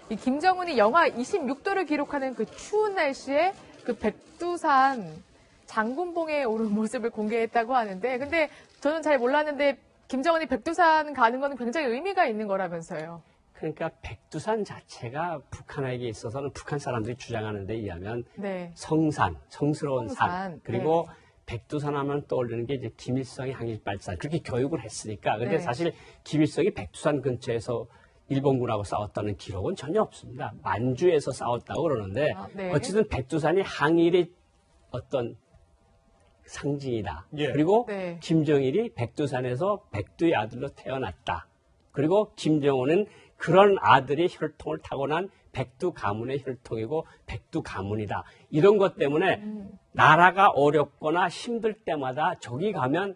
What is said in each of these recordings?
이 김정은이 영하 26도를 기록하는 그 추운 날씨에 그 백두산 장군봉에 오른 모습을 공개했다고 하는데, 근데 저는 잘 몰랐는데 김정은이 백두산 가는 거는 굉장히 의미가 있는 거라면서요. 그러니까 백두산 자체가 북한에게 있어서는 북한 사람들이 주장하는 데 의하면 네. 성산, 성스러운 산, 그리고 네. 백두산 하면 떠오르는 게 이제 김일성의 항일발산, 그렇게 교육을 했으니까. 근데 네. 사실 김일성이 백두산 근처에서 일본군하고 싸웠다는 기록은 전혀 없습니다. 만주에서 싸웠다고 그러는데 네. 어쨌든 백두산이 항일의 어떤 상징이다. 예. 그리고 네. 김정일이 백두산에서 백두의 아들로 태어났다. 그리고 김정은은 그런 아들의 혈통을 타고난 백두 가문의 혈통이고 백두 가문이다. 이런 것 때문에 나라가 어렵거나 힘들 때마다 저기 가면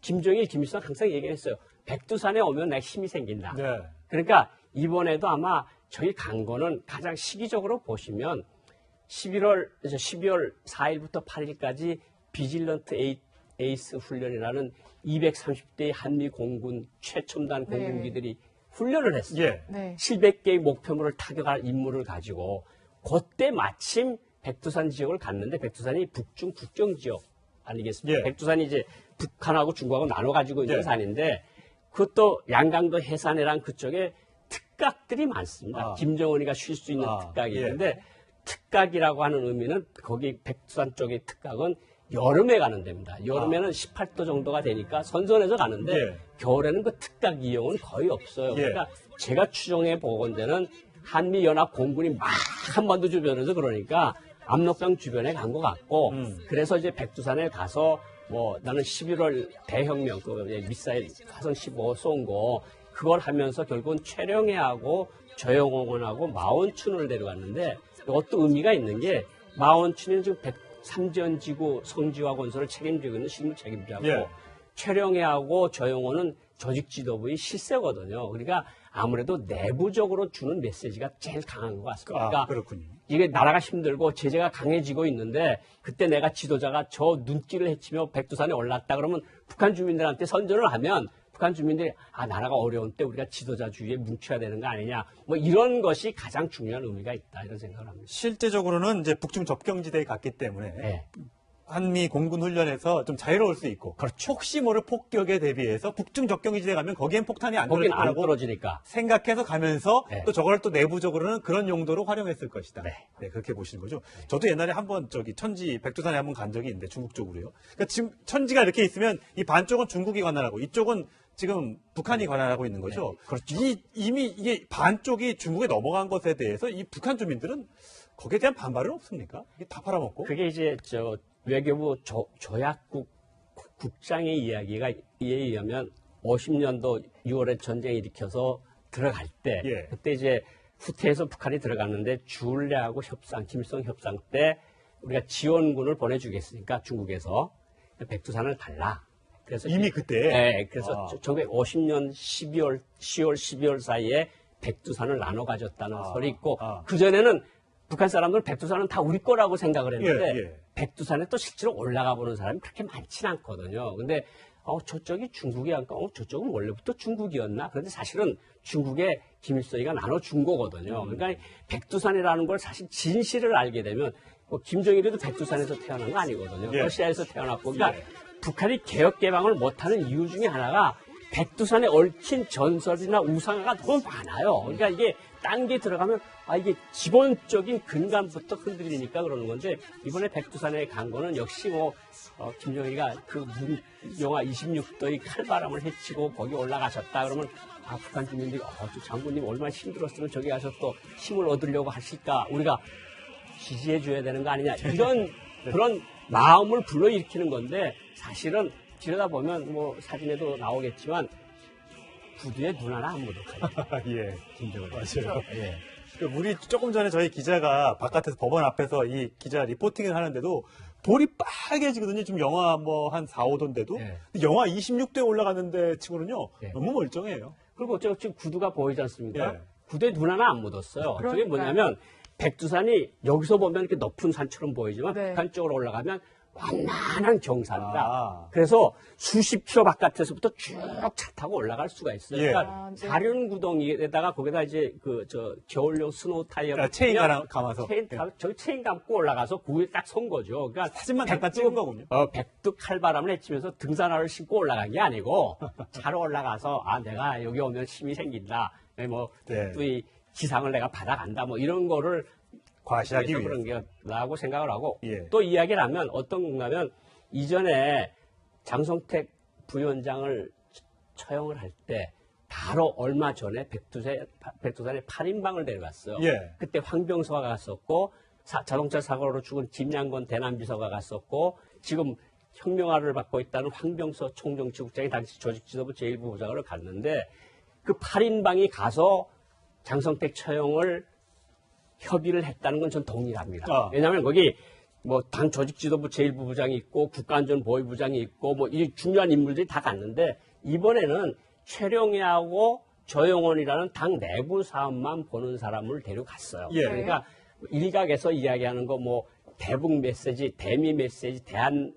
김정일, 김일성 항상 얘기했어요. 백두산에 오면 내가 힘이 생긴다. 네. 그러니까 이번에도 아마 저희 간 거는 가장 시기적으로 보시면 12월 4일부터 8일까지 비질런트 에이스 훈련이라는 230대의 한미 공군 최첨단 네. 공군기들이 훈련을 했어요. 예. 네. 700개의 목표물을 타격할 임무를 가지고 그때 마침 백두산 지역을 갔는데 백두산이 북중 국경 지역 아니겠습니까? 예. 백두산이 이제 북한하고 중국하고 나눠 가지고 있는 예. 산인데 그것도 양강도 해산해랑 그쪽에 특각들이 많습니다. 아. 김정은이가 쉴 수 있는 특각이 예. 있는데 특각이라고 하는 의미는 거기 백두산 쪽의 특각은 여름에 가는 데입니다. 여름에는 18도 정도가 되니까 선선해서 가는데 예. 겨울에는 그 특각 이용은 거의 없어요. 예. 그러니까 제가 추정해 보건대는 한미연합 공군이 막 한반도 주변에서 그러니까 압록강 주변에 간 것 같고 그래서 이제 백두산에 가서 뭐 나는 11월 대혁명 그 미사일 화성 15 쏜 거 그걸 하면서 결국은 최령해하고 조영원하고 마원춘을 데려갔는데 이것도 의미가 있는 게 마원춘은 지금 삼지연지구 성지화 건설을 책임지고 있는 실무 책임자고 예. 최령해하고 조영호는 조직 지도부의 실세거든요. 그러니까 아무래도 내부적으로 주는 메시지가 제일 강한 것 같습니다. 아, 그러니까 그렇군요. 이게 나라가 힘들고 제재가 강해지고 있는데 그때 내가 지도자가 저 눈길을 헤치며 백두산에 올랐다 그러면 북한 주민들한테 선전을 하면 북한 주민들이 아 나라가 어려운 때 우리가 지도자 주위에 뭉쳐야 되는 거 아니냐 뭐 이런 것이 가장 중요한 의미가 있다 이런 생각을 합니다. 실제적으로는 이제 북중 접경지대에 갔기 때문에 네. 한미 공군 훈련에서 좀 자유로울 수 있고 그렇죠. 혹시 모를 폭격에 대비해서 북중 접경지대 가면 거기엔 폭탄이 안 거긴 떨어질 안 거라고 떨어지니까. 생각해서 가면서 네. 또 저걸 또 내부적으로는 그런 용도로 활용했을 것이다. 네. 네, 그렇게 보시는 거죠. 저도 옛날에 한번 저기 천지 백두산에 한번 간 적이 있는데 중국 쪽으로요. 그러니까 지금 천지가 이렇게 있으면 이 반쪽은 중국이 관할하고 이쪽은 지금 북한이 관할하고 있는 거죠. 네, 그렇죠. 이미 이게 반쪽이 중국에 넘어간 것에 대해서 이 북한 주민들은 거기에 대한 반발은 없습니까? 이게 다 팔아먹고. 그게 이제 저 외교부 조약국 국장의 이야기가 이에 의하면 50년도 6월에 전쟁 일으켜서 들어갈 때 예. 그때 이제 후퇴해서 북한이 들어갔는데 주울레하고 협상, 김일성 협상 때 우리가 지원군을 보내주겠으니까 중국에서 백두산을 달라. 그래서 이미 그때? 네, 그래서 아. 1950년 10월 12월 사이에 백두산을 나눠 가졌다는 설이 있고 아. 그전에는 북한 사람들은 백두산은 다 우리 거라고 생각을 했는데 예, 예. 백두산에 또 실제로 올라가 보는 사람이 그렇게 많지는 않거든요. 근데 저쪽이 중국이 아니까 저쪽은 원래부터 중국이었나? 그런데 사실은 중국에 김일성이가 나눠준 거거든요. 그러니까 백두산이라는 걸 사실 진실을 알게 되면 뭐 김정일이도 백두산에서 태어난 거 아니거든요. 예. 러시아에서 태어났고 그러니까 예. 북한이 개혁 개방을 못하는 이유 중에 하나가 백두산에 얽힌 전설이나 우상화가 너무 많아요. 그러니까 이게 딴 게 들어가면 이게 기본적인 근간부터 흔들리니까 그러는 건데 이번에 백두산에 간 거는 역시 뭐 김정일이가 그 영하 26도의 칼바람을 헤치고 거기 올라가셨다 그러면 북한 주민들이 저 장군님 얼마나 힘들었으면 저기 가서 또 힘을 얻으려고 하실까 우리가 지지해 줘야 되는 거 아니냐 이런 그런 마음을 불러일으키는 건데 사실은 지르다보면 뭐 사진에도 나오겠지만 구두에 눈 하나 안 묻었어요. 예. 김정은. 맞아요. 예. 우리 조금 전에 저희 기자가 바깥에서 법원 앞에서 이 기자 리포팅을 하는데도 볼이 빨개지거든요. 지금 영하 뭐 한 4, 5도인데도. 예. 영하 26도에 올라갔는데 치고는요. 예. 너무 멀쩡해요. 그리고 지금 구두가 보이지 않습니까? 예. 구두에 눈 하나 안 묻었어요. 그게 그러니까요. 뭐냐면 백두산이 여기서 보면 이렇게 높은 산처럼 보이지만 네. 북한 쪽으로 올라가면 완만한 경사입니다. 아. 그래서 수십 킬로 바깥에서부터 쭉 차 타고 올라갈 수가 있어요. 예. 그러니까 아, 네. 사륜 구덩이에다가 거기다 이제 겨울용 스노우 타이어 체인 감아서. 저기 체인 감고 올라가서 그 위에 딱 선 거죠. 그러니까 사진만 잠깐 찍은 거군요. 백두 칼바람을 헤치면서 등산화를 신고 올라간 게 아니고 차로 올라가서 내가 여기 오면 힘이 생긴다. 뭐 네. 또 이 지상을 내가 받아간다. 뭐 이런 거를 과시하기 위해서 위해서. 그런 게라고 생각을 하고 예. 또 이야기를 하면 어떤 건가면 이전에 장성택 부위원장을 처형을 할 때 바로 얼마 전에 백두산에 8인방을 데려갔어요. 예. 그때 황병서가 갔었고 자동차 사고로 죽은 김양건 대남비서가 갔었고 지금 혁명화를 받고 있다는 황병서 총정치국장이 당시 조직지도부 제1부부장으로 갔는데 그 8인방이 가서 장성택 처형을 협의를 했다는 건 전 동의합니다. 왜냐하면 거기 뭐 당 조직지도부 제1부부장이 있고 국가안전보위부장이 있고 뭐 이 중요한 인물들이 다 갔는데 이번에는 최룡해하고 조영원이라는 당 내부 사업만 보는 사람을 데려갔어요. 예. 그러니까 일각에서 이야기하는 거 뭐 대북 메시지, 대미 메시지, 대한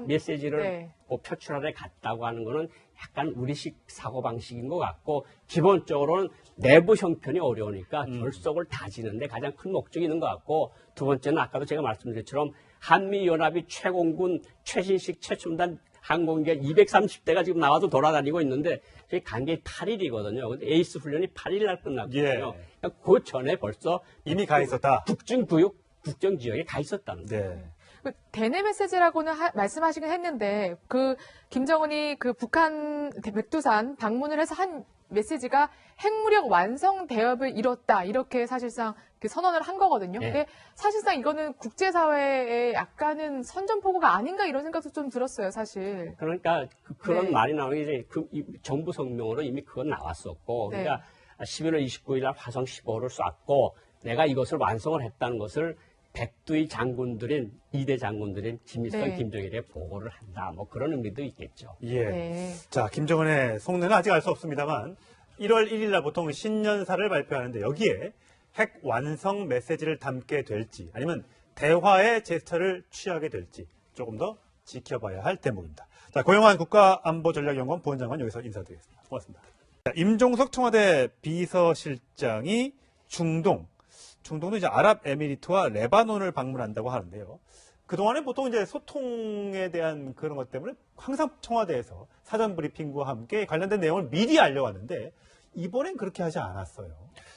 메시지를 네. 뭐 표출하러 갔다고 하는 거는 약간 우리식 사고방식인 것 같고 기본적으로는 내부 형편이 어려우니까 결속을 다지는데 가장 큰 목적이 있는 것 같고 두 번째는 아까도 제가 말씀드린 것처럼 한미연합이 최공군 최신식 최첨단 항공기가 230대가 지금 나와서 돌아다니고 있는데 저희 간격이 8일이거든요. 근데 에이스 훈련이 8일 날 끝났거든요. 예. 그러니까 그 전에 벌써 이미 가 있었다. 국정 지역에 가 있었다는 거예요. 네. 그 대내 메시지라고는 말씀하시긴 했는데 그 김정은이 그 북한 백두산 방문을 해서 한 메시지가 핵무력 완성 대업을 이뤘다 이렇게 사실상 그 선언을 한 거거든요. 네. 근데 사실상 이거는 국제사회에 약간은 선전포고가 아닌가 이런 생각도 좀 들었어요, 사실. 그러니까 그런 네. 말이 나오는 게 이제 이 정부 성명으로 이미 그건 나왔었고 네. 그러니까 11월 29일 날 화성 15호를 쐈고 내가 이것을 완성을 했다는 것을 백두의 장군들인 2대 장군들인 김일성, 네. 김정일에 보고를 한다. 뭐 그런 의미도 있겠죠. 예. 네. 자, 김정은의 속내는 아직 알 수 없습니다만 1월 1일 날 보통 신년사를 발표하는데 여기에 핵 완성 메시지를 담게 될지 아니면 대화의 제스처를 취하게 될지 조금 더 지켜봐야 할 대목입니다. 자, 고영환 국가안보전략연구원 부원장관 여기서 인사드리겠습니다. 고맙습니다. 자, 임종석 청와대 비서실장이 중동도 이제 아랍에미리트와 레바논을 방문한다고 하는데요. 그동안에 보통 이제 소통에 대한 그런 것 때문에 항상 청와대에서 사전 브리핑과 함께 관련된 내용을 미리 알려왔는데 이번엔 그렇게 하지 않았어요.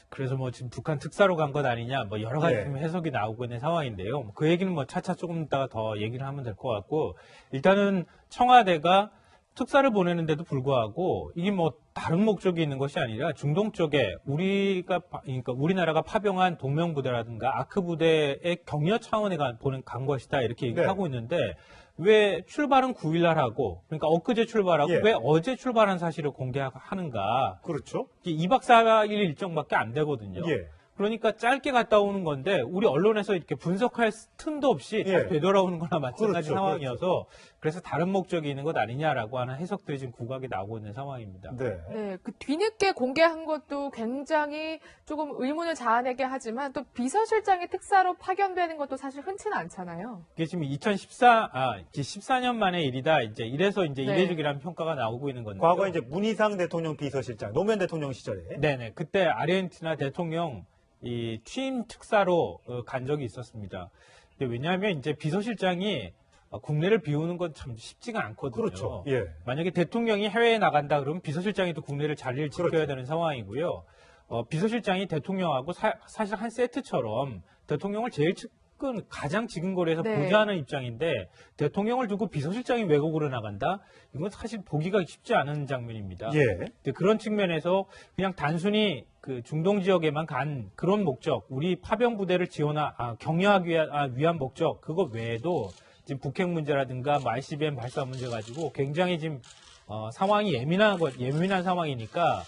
그래서 뭐 지금 북한 특사로 간 것 아니냐 뭐 여러 가지 네. 지금 해석이 나오고 있는 상황인데요. 그 얘기는 뭐 차차 조금 이따가 더 얘기를 하면 될 것 같고 일단은 청와대가 특사를 보내는데도 불구하고 이게 뭐 다른 목적이 있는 것이 아니라 중동 쪽에 그러니까 우리나라가 파병한 동명 부대라든가 아크 부대의 격려 차원에 간 것이다 이렇게 얘기를 네. 하고 있는데 왜 출발은 9일 날 하고 그러니까 엊그제 출발하고 예. 왜 어제 출발한 사실을 공개하는가? 그렇죠. 2박 4일 일정밖에 안 되거든요. 예. 그러니까 짧게 갔다 오는 건데 우리 언론에서 이렇게 분석할 틈도 없이 예. 딱 되돌아오는 거나 마찬가지 그렇죠, 상황이어서 그래서 다른 목적이 있는 것 아니냐라고 하는 해석들이 지금 국각이 나오고 있는 상황입니다. 네. 네, 그 뒤늦게 공개한 것도 굉장히 조금 의문을 자아내게 하지만 또 비서실장이 특사로 파견되는 것도 사실 흔치는 않잖아요. 이게 지금 14년 만의 일이다. 이래서 네. 이례적이라는 평가가 나오고 있는 건데. 과거에 이제 문희상 대통령 비서실장, 노무현 대통령 시절에 네네. 그때 아르헨티나 대통령 이 취임 특사로 간 적이 있었습니다. 근데 왜냐하면 이제 비서실장이 국내를 비우는 건 참 쉽지가 않거든요. 그렇죠. 예. 만약에 대통령이 해외에 나간다 그러면 비서실장이 또 국내를 자리를 지켜야 그렇죠. 되는 상황이고요. 비서실장이 대통령하고 사실 한 세트처럼 대통령을 제일 가장 지근거리에서 네. 보좌하는 입장인데 대통령을 두고 비서실장이 외국으로 나간다? 이건 사실 보기가 쉽지 않은 장면입니다. 예. 근데 그런 측면에서 그냥 단순히 그 중동 지역에만 간 그런 목적, 우리 파병 부대를 격려하기 위한 목적, 그거 외에도 지금 북핵 문제라든가 뭐 ICBM 발사 문제 가지고 굉장히 지금 상황이 예민한 상황이니까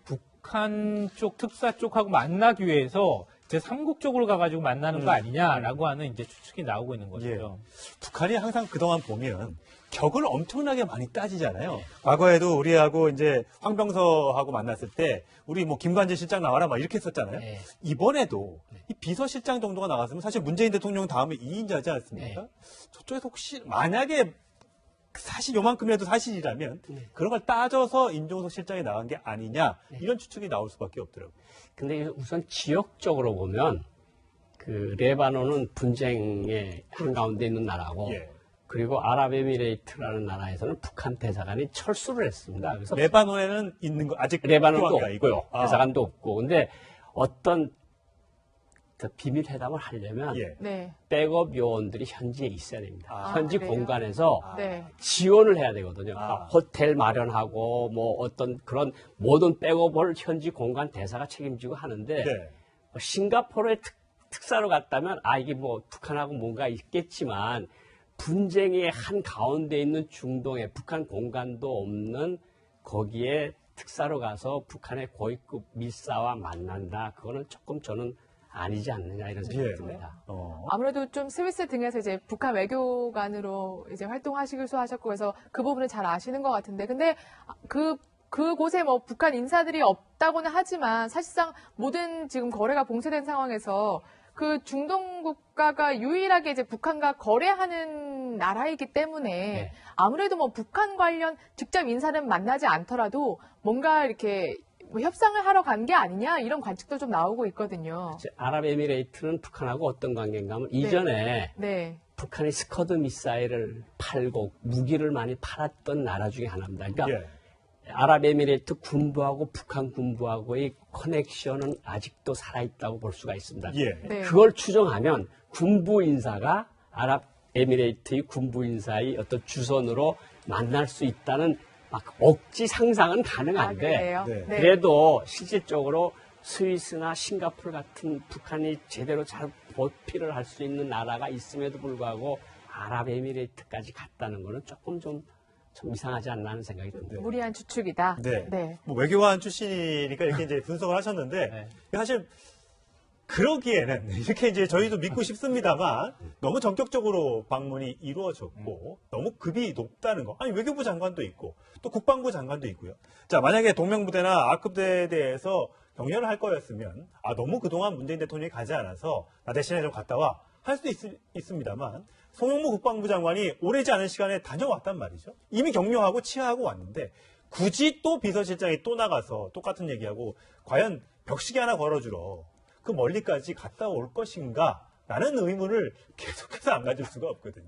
북한 쪽 특사 쪽하고 만나기 위해서 제3국 쪽으로 가가지고 만나는 거 아니냐라고 하는 이제 추측이 나오고 있는 거죠. 북한이 항상 그동안 보면 격을 엄청나게 많이 따지잖아요. 과거에도 우리하고 이제 황병서하고 만났을 때 우리 뭐 김관진 실장 나와라 막 이렇게 했었잖아요. 네. 이번에도 이 비서실장 정도가 나갔으면 사실 문재인 대통령 다음에 2인자지 않습니까? 네. 저쪽에서 혹시 만약에 사실 요만큼이라도 사실이라면 그런 걸 따져서 임종석 실장이 나간 게 아니냐 이런 추측이 나올 수밖에 없더라고요. 근데 우선 지역적으로 보면 그 레바논은 분쟁의 한가운데 있는 나라고 예. 그리고 아랍에미레이트라는 나라에서는 북한 대사관이 철수를 했습니다. 그래서 레바논에는 있는 거 아직 레바논도 필요한가, 없고요. 이거? 대사관도 없고. 근데 어떤 그 비밀 회담을 하려면 예. 네. 백업 요원들이 현지에 있어야 됩니다. 아, 현지 그래요? 공간에서 네. 지원을 해야 되거든요. 그러니까 아. 호텔 마련하고 뭐 어떤 그런 모든 백업을 현지 공간 대사가 책임지고 하는데 네. 싱가포르에 특사로 갔다면 이게 뭐 북한하고 뭔가 있겠지만 분쟁의 한 가운데 있는 중동에 북한 공간도 없는 거기에 특사로 가서 북한의 고위급 밀사와 만난다. 그거는 조금 저는 아니지 않느냐 이런 생각이 예. 듭니다. 아무래도 좀 스위스 등에서 이제 북한 외교관으로 이제 활동하시기도 하셨고 해서 그 부분은 잘 아시는 것 같은데 근데 그곳에 뭐 북한 인사들이 없다고는 하지만 사실상 모든 지금 거래가 봉쇄된 상황에서 그 중동 국가가 유일하게 이제 북한과 거래하는 나라이기 때문에 네. 아무래도 뭐 북한 관련 직접 인사는 만나지 않더라도 뭔가 이렇게 뭐 협상을 하러 간 게 아니냐 이런 관측도 좀 나오고 있거든요. 이제 아랍에미레이트는 북한하고 어떤 관계인가 하면 이전에 네. 북한이 스커드 미사일을 팔고 무기를 많이 팔았던 나라 중에 하나입니다. 그러니까 예. 아랍에미레이트 군부하고 북한 군부하고의 커넥션은 아직도 살아있다고 볼 수가 있습니다. 예. 네. 그걸 추정하면 군부 인사가 아랍에미레이트의 군부 인사의 어떤 주선으로 만날 수 있다는 막 억지 상상은 가능한데 그래요? 네. 네. 그래도 실질적으로 스위스나 싱가포르 같은 북한이 제대로 잘 보필을 할 수 있는 나라가 있음에도 불구하고 아랍에미레이트까지 갔다는 거는 조금 좀 이상하지 않나 하는 생각이 듭니다. 무리한 추측이다. 네. 뭐 외교관 출신이니까 이렇게 이제 분석을 하셨는데 네. 사실 그러기에는 이렇게 이제 저희도 믿고 싶습니다만 너무 전격적으로 방문이 이루어졌고 너무 급이 높다는 거. 아니 외교부 장관도 있고 또 국방부 장관도 있고요. 자 만약에 동명부대나 아급대에 대해서 격려를 할 거였으면 너무 그동안 문재인 대통령이 가지 않아서 나 대신에 좀 갔다 와 할 수도 있습니다만 송영무 국방부 장관이 오래지 않은 시간에 다녀왔단 말이죠. 이미 격려하고 치하하고 왔는데 굳이 또 비서실장이 또 나가서 똑같은 얘기하고 과연 벽시계 하나 걸어주러 그 멀리까지 갔다 올 것인가? 라는 의문을 계속해서 안 가질 수가 없거든요.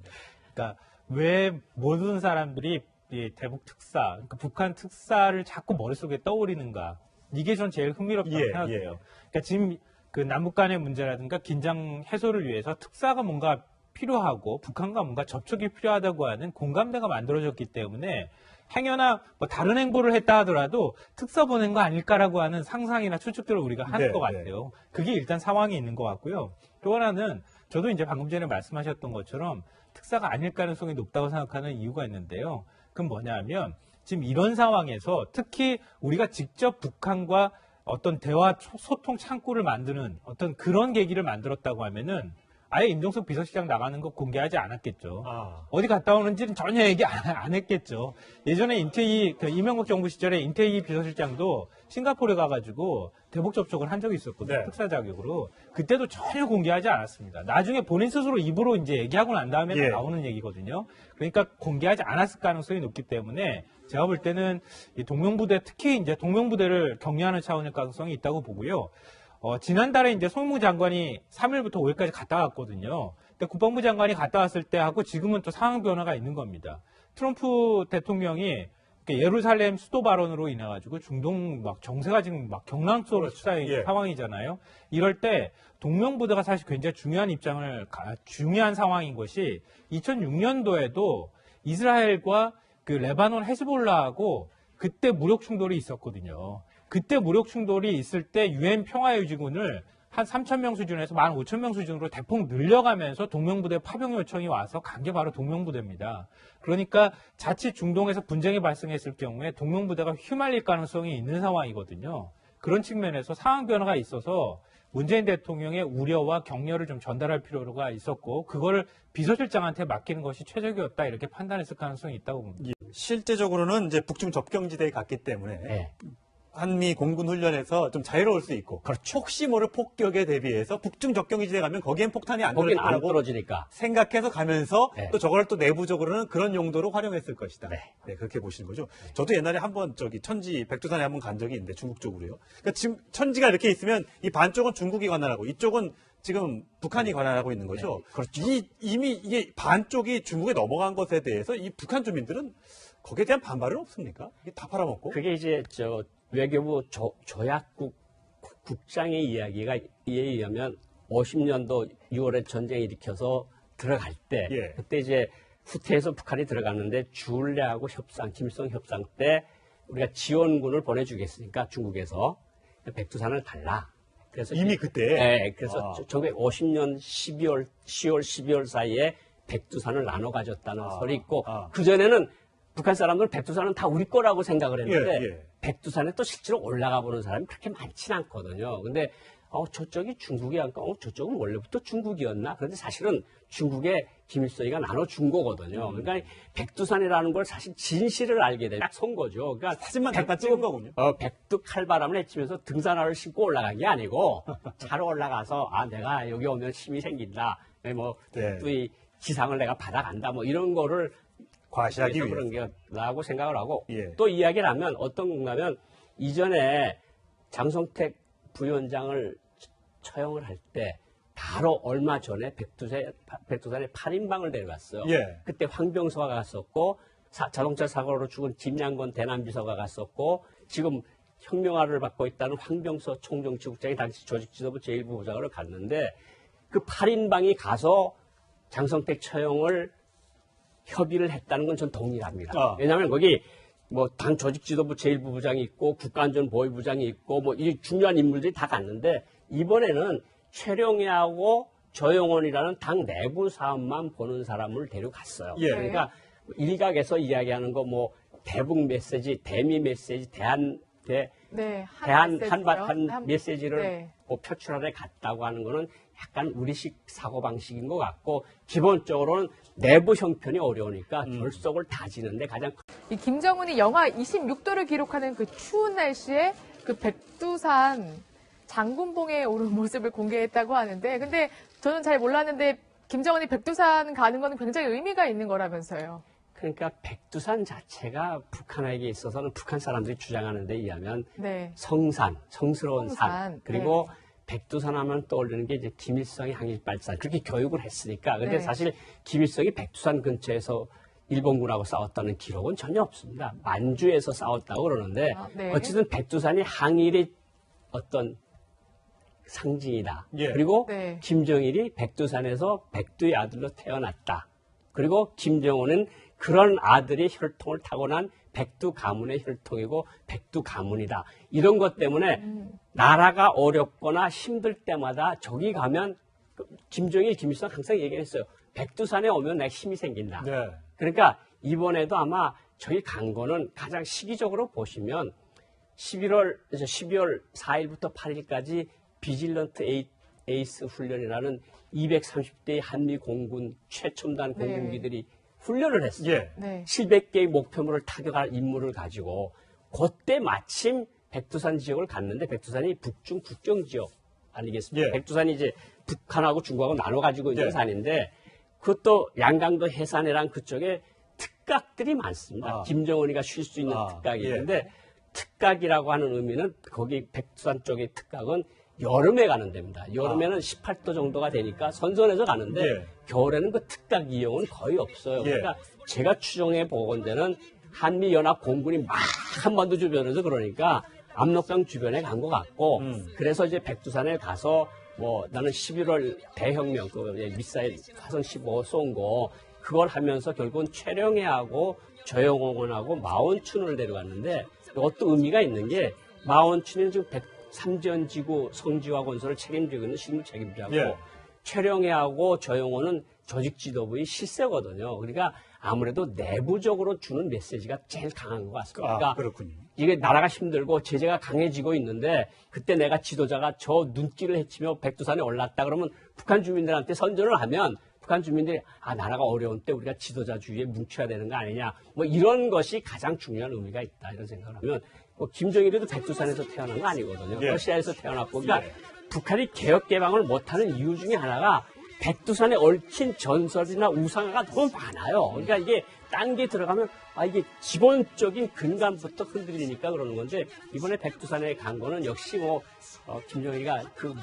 그러니까 왜 모든 사람들이 이 대북 특사, 그러니까 북한 특사를 자꾸 머릿속에 떠오르는가? 이게 전 제일 흥미롭다고 생각해요. 그러니까 지금 그 남북 간의 문제라든가 긴장 해소를 위해서 특사가 뭔가 필요하고 북한과 뭔가 접촉이 필요하다고 하는 공감대가 만들어졌기 때문에 행여나 뭐 다른 행보를 했다 하더라도 특사 보낸 거 아닐까라고 하는 상상이나 추측들을 우리가 하는 것 같아요. 그게 일단 상황이 있는 것 같고요. 또 하나는 저도 이제 방금 전에 말씀하셨던 것처럼 특사가 아닐 가능성이 높다고 생각하는 이유가 있는데요. 그건 뭐냐면 지금 이런 상황에서 특히 우리가 직접 북한과 어떤 대화 소통 창구를 만드는 어떤 그런 계기를 만들었다고 하면은 아예 임종석 비서실장 나가는 거 공개하지 않았겠죠. 어디 갔다 오는지는 전혀 얘기 안 했겠죠. 예전에 이명박 정부 시절에 인태희 비서실장도 싱가포르에 가가지고 대북 접촉을 한 적이 있었거든요. 네. 특사 자격으로. 그때도 전혀 공개하지 않았습니다. 나중에 본인 스스로 입으로 이제 얘기하고 난 다음에 예. 나오는 얘기거든요. 그러니까 공개하지 않았을 가능성이 높기 때문에 제가 볼 때는 이 동명부대, 특히 이제 동명부대를 격려하는 차원의 가능성이 있다고 보고요. 지난달에 이제 송영무 장관이 3일부터 5일까지 갔다 왔거든요. 근데 국방부 장관이 갔다 왔을 때 하고 지금은 또 상황 변화가 있는 겁니다. 트럼프 대통령이 예루살렘 수도 발언으로 인해 가지고 중동 막 정세가 지금 막 경랑스러운 예. 상황이잖아요. 이럴 때 동명부대가 사실 굉장히 중요한 상황인 것이 2006년도에도 이스라엘과 그 레바논 헤즈볼라하고 그때 무력 충돌이 있었거든요. 그때 무력 충돌이 있을 때 유엔 평화유지군을 한 3,000명 수준에서 15,000명 수준으로 대폭 늘려가면서 동명부대 파병 요청이 와서 간 게 바로 동명부대입니다. 그러니까 자칫 중동에서 분쟁이 발생했을 경우에 동명부대가 휘말릴 가능성이 있는 상황이거든요. 그런 측면에서 상황 변화가 있어서 문재인 대통령의 우려와 격려를 좀 전달할 필요가 있었고 그거를 비서실장한테 맡기는 것이 최적이었다 이렇게 판단했을 가능성이 있다고 봅니다. 실제적으로는 이제 북중 접경지대에 갔기 때문에 네. 한미 공군 훈련에서 좀 자유로울 수 있고 그렇죠. 혹시 모를 폭격에 대비해서 북중 접경지대 가면 거기엔 폭탄이 안 거긴 안 떨어질 거라고 떨어지니까. 생각해서 가면서 네. 또 저걸 또 내부적으로는 그런 용도로 활용했을 것이다. 네. 네, 그렇게 보시는 거죠. 저도 옛날에 한번 천지 백두산에 한번 간 적이 있는데 중국 쪽으로요. 그러니까 지금 천지가 이렇게 있으면 이 반쪽은 중국이 관할하고 이쪽은 지금 북한이 관할하고 있는 거죠. 네, 그렇죠. 이미 이게 반쪽이 중국에 넘어간 것에 대해서 이 북한 주민들은 거기에 대한 반발은 없습니까? 이게 다 팔아먹고. 그게 이제 외교부 조약국 국장의 이야기가 이에 의하면 50년도 6월에 전쟁 일으켜서 들어갈 때 예. 그때 이제 후퇴해서 북한이 들어갔는데 주울레하고 김일성 협상 때 우리가 지원군을 보내주겠으니까 중국에서 백두산을 달라. 그래서 이미 그때. 네, 그래서 아. 1950년 10월 12월 사이에 백두산을 나눠 가졌다는 설이 있고 아. 그 전에는 북한 사람들은 백두산은 다 우리 거라고 생각을 했는데 예, 예. 백두산에 또 실제로 올라가 보는 사람이 그렇게 많지는 않거든요. 근데 저쪽이 중국이 아까 저쪽은 원래부터 중국이었나? 그런데 사실은 중국에 김일성이가 나눠준 거거든요. 그러니까 백두산이라는 걸 사실 진실을 알게 되면 딱 선 거죠. 그러니까 사진만 잠깐 찍은 거군요. 백두 칼바람을 헤치면서 등산화를 신고 올라간 게 아니고 차로 올라가서 내가 여기 오면 힘이 생긴다. 뭐 네. 백두의 지상을 내가 받아간다. 뭐 이런 거를 과시하기 그래서 그런 위해서. 게라고 생각을 하고 예. 또 이야기를 하면 어떤 건가면 이전에 장성택 부위원장을 처형을 할 때 바로 얼마 전에 백두산에 8인방을 데려갔어요. 예. 그때 황병서가 갔었고 자동차 사고로 죽은 김양건 대남비서가 갔었고 지금 혁명화를 받고 있다는 황병서 총정치국장이 당시 조직지도부 제1부부장으로 갔는데 그 8인방이 가서 장성택 처형을 협의를 했다는 건 전 동의합니다. 왜냐하면 거기 뭐 당 조직지도부 제1부부장이 있고 국가안전보위부장이 있고 뭐 이 중요한 인물들이 다 갔는데 이번에는 최룡해하고 조영원이라는 당 내부 사업만 보는 사람을 데려갔어요. 예. 그러니까 일각에서 이야기하는 거 뭐 대북 메시지, 대미 메시지, 대한 한반 메시지를 네. 뭐 표출하러 갔다고 하는 거는 약간 우리식 사고방식인 것 같고 기본적으로는 내부 형편이 어려우니까 결속을 다지는데 가장 이 김정은이 영하 26도를 기록하는 그 추운 날씨에 그 백두산 장군봉에 오른 모습을 공개했다고 하는데 근데 저는 잘 몰랐는데 김정은이 백두산 가는 거는 굉장히 의미가 있는 거라면서요. 그러니까 백두산 자체가 북한에게 있어서는 북한 사람들이 주장하는 데 의하면 네. 성스러운 산. 산. 그리고 백두산 하면 떠오르는 게 이제 김일성의 항일발산. 그렇게 교육을 했으니까. 근데 네. 사실 김일성이 백두산 근처에서 일본군하고 싸웠다는 기록은 전혀 없습니다. 만주에서 싸웠다고 그러는데 네. 어쨌든 백두산이 항일의 어떤 상징이다. 예. 그리고 네. 김정일이 백두산에서 백두의 아들로 태어났다. 그리고 김정은은 그런 아들의 혈통을 타고난 백두 가문의 혈통이고 백두 가문이다. 이런 것 때문에 나라가 어렵거나 힘들 때마다 저기 가면 김정일, 김일성 항상 얘기했어요. 백두산에 오면 내가 힘이 생긴다. 네. 그러니까 이번에도 아마 저희 간 거는 가장 시기적으로 보시면 12월 4일부터 8일까지 비질런트 에이스 훈련이라는 230대의 한미 공군 최첨단 네. 공군기들이 훈련을 했어요. 예. 네. 700개의 목표물을 타격할 임무를 가지고 그때 마침 백두산 지역을 갔는데 백두산이 북중 국경 지역 아니겠습니까? 예. 백두산이 이제 북한하고 중국하고 나눠 가지고 있는 예. 산인데 그것도 양강도 해산이랑 그쪽에 특각들이 많습니다. 김정은이가 쉴 수 있는 특각이 예. 있는데 특각이라고 하는 의미는 거기 백두산 쪽의 특각은 여름에 가는 데입니다. 여름에는 18도 정도가 되니까 선선해서 가는데 예. 겨울에는 그 특각 이용은 거의 없어요. 예. 그러니까 제가 추정해 보건대는 한미연합 공군이 막 한반도 주변에서 그러니까 압록강 주변에 간 것 같고 그래서 이제 백두산에 가서 뭐 나는 11월 대혁명 그 미사일 화성 15 쏜 거 그걸 하면서 결국은 최령해하고 조영원하고 마원춘을 데려갔는데 이것도 의미가 있는 게 마원춘은 지금 삼지연지구 성지화 건설을 책임지고 있는 실무 책임자고 예. 최령해하고 조영호는 조직지도부의 실세거든요. 그러니까 아무래도 내부적으로 주는 메시지가 제일 강한 것 같습니다. 그러니까 그렇군요. 이게 나라가 힘들고 제재가 강해지고 있는데 그때 내가 지도자가 저 눈길을 헤치며 백두산에 올랐다 그러면 북한 주민들한테 선전을 하면 북한 주민들이 나라가 어려운 때 우리가 지도자 주위에 뭉쳐야 되는 거 아니냐 뭐 이런 것이 가장 중요한 의미가 있다 이런 생각을 하면 뭐 김정일이도 백두산에서 태어난 거 아니거든요. 예. 러시아에서 태어났고 그러니까 북한이 개혁 개방을 못하는 이유 중에 하나가 백두산에 얽힌 전설이나 우상화가 너무 많아요. 그러니까 이게 딴 게 들어가면 이게 기본적인 근간부터 흔들리니까 그러는 건데 이번에 백두산에 간 거는 역시 뭐 김정일이가 그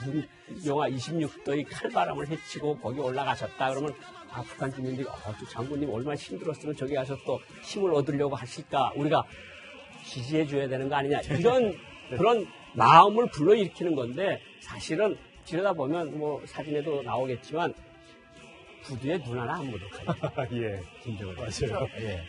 영하 26도의 칼바람을 헤치고 거기 올라가셨다 그러면 북한 주민들이 저 장군님 얼마나 힘들었으면 저기 가서 또 힘을 얻으려고 하실까 우리가 지지해 줘야 되는 거 아니냐 이런 그런 마음을 불러일으키는 건데 사실은 들여다보면 뭐 사진에도 나오겠지만 구두에 눈 하나 안 묻었어요. 예. 김정은. 맞아요. 예.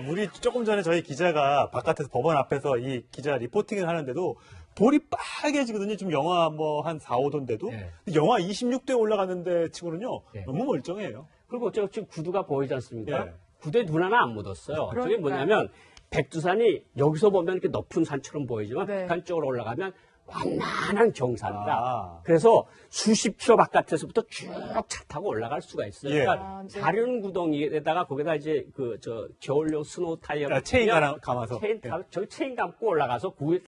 우리 조금 전에 저희 기자가 바깥에서 법원 앞에서 이 기자 리포팅을 하는데도 볼이 빨개지거든요. 지금 영하 뭐 한 4, 5도인데도. 예. 영하 26도에 올라갔는데 치고는요. 예. 너무 멀쩡해요. 그리고 저 지금 구두가 보이지 않습니까? 예. 구두에 눈 하나 안 묻었어요. 그게 그러니까요. 뭐냐면 백두산이 여기서 보면 이렇게 높은 산처럼 보이지만 네. 북한 쪽으로 올라가면 완만한 경사입니다. 아. 그래서 수십 킬로 바깥에서부터 쭉 차 타고 올라갈 수가 있어요. 예. 그러니까 네. 사륜 구덩이에다가 거기다 이제 겨울용 스노우 타이어 체인 감아서. 저기 체인 감고 올라가서